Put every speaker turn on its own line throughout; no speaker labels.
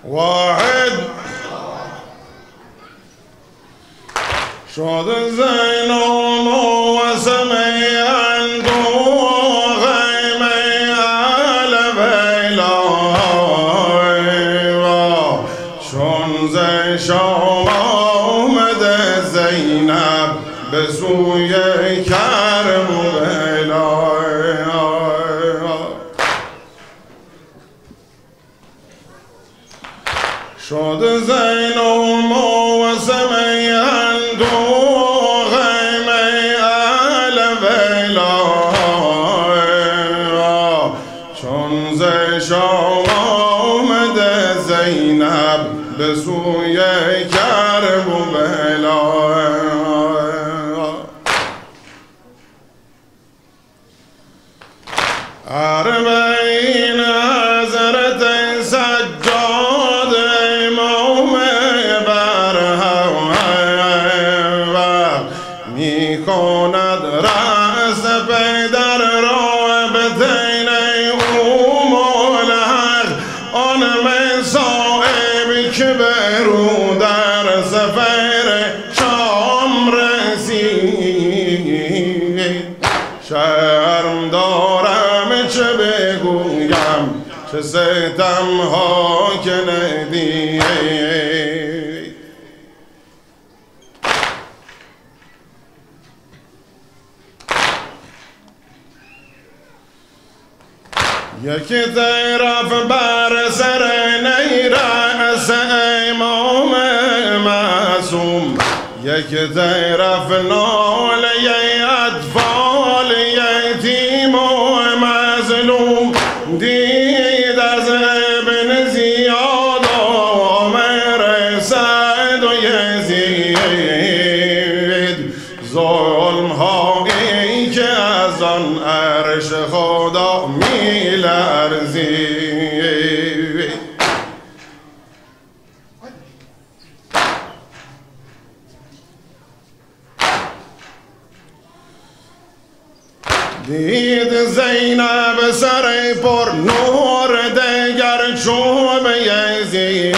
واحد شد زین و موسمی اندو غیمه الویلا چون زی شام آمده زینب به سوی کرم و ویلا شد زین و موسمی اندو غیمه الویلا چون زی شام آمده زینب به سوی کرب و بلا اربعین حضرت سجاد امام برهم می کند رأس پیدر را به دین او ملحق آن مصائب که برو در سفر شام رسید شرم دارم چه بگویم چه ستم ها که ندید یکی طرف بر سر نیرأس امام معصوم یکی طرف ناله اطفال یتیم و مظلوم دید از ابن زیاد و عمر سعد و یزید ظلم هایی که از آن عرش خدا می لرزید دید زینب سر پر نور دگر چوب یزید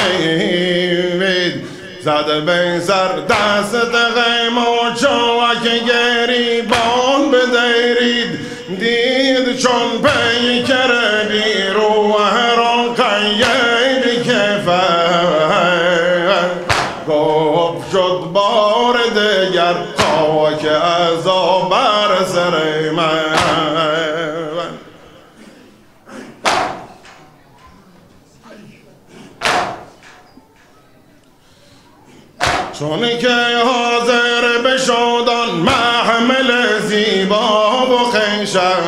زد به سر دست غم و چاک گریبان بدرید دید چون پیکر بیروه را قید کفر گفت شد بار دگر خاک عزا بر سر من چون که حاضر بشدان محمل زیبا و خیشن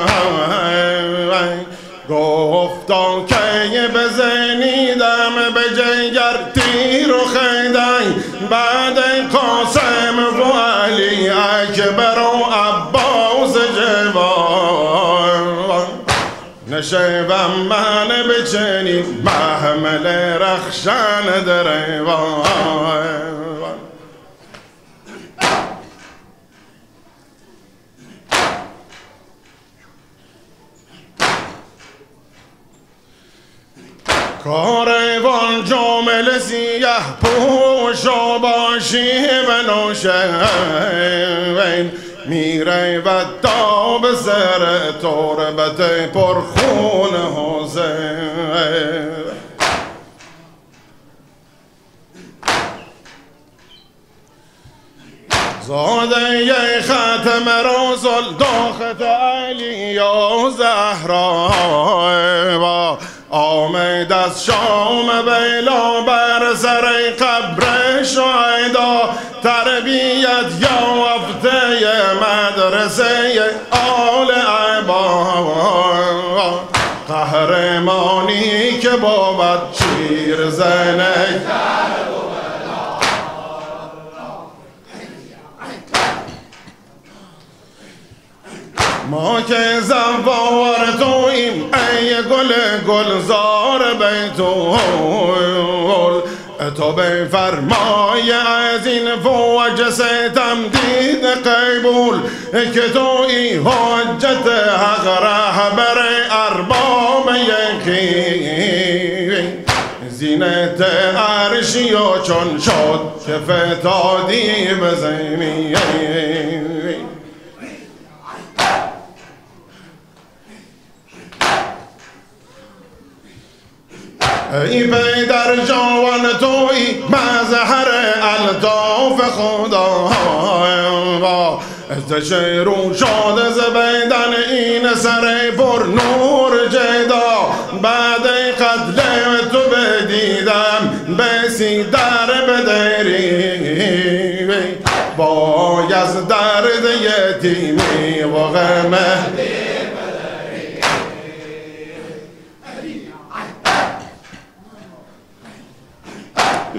گفتا که بزنیدم به جگر تیر و خیدن بعد قاسم و علی اکبر و عباس جوان نشیبم من بچنین محمل رخشن دریوان کاروان جامل سیاه پوش و باشی بنوشن میره و تا به سر تربت پرخون حسین زاده ختم رسول داخت علی و زهرا آمد از شام بیلا بر سر قبر شهدا تربیت یافته مدرسه آل عبا قهرمانی که بود شیر زنه ما که زوار تویم ای گل گلزار بیتول تو به فرمای از این فوج ستم دید قبول که توی حجت حق رهبر ارباب یقین زینت عرشی و چون شد که فتادی بزنی ای پیدر جوان توی مظهر الطاف خدا استشیرون شده ز بیدن این سر پر نور جدا بعد قتل تو بدیدم بسی در بدری باید درد یتیمی و غمه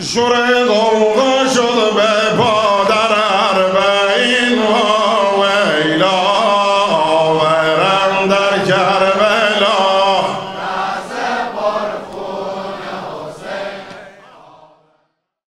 شور غوغا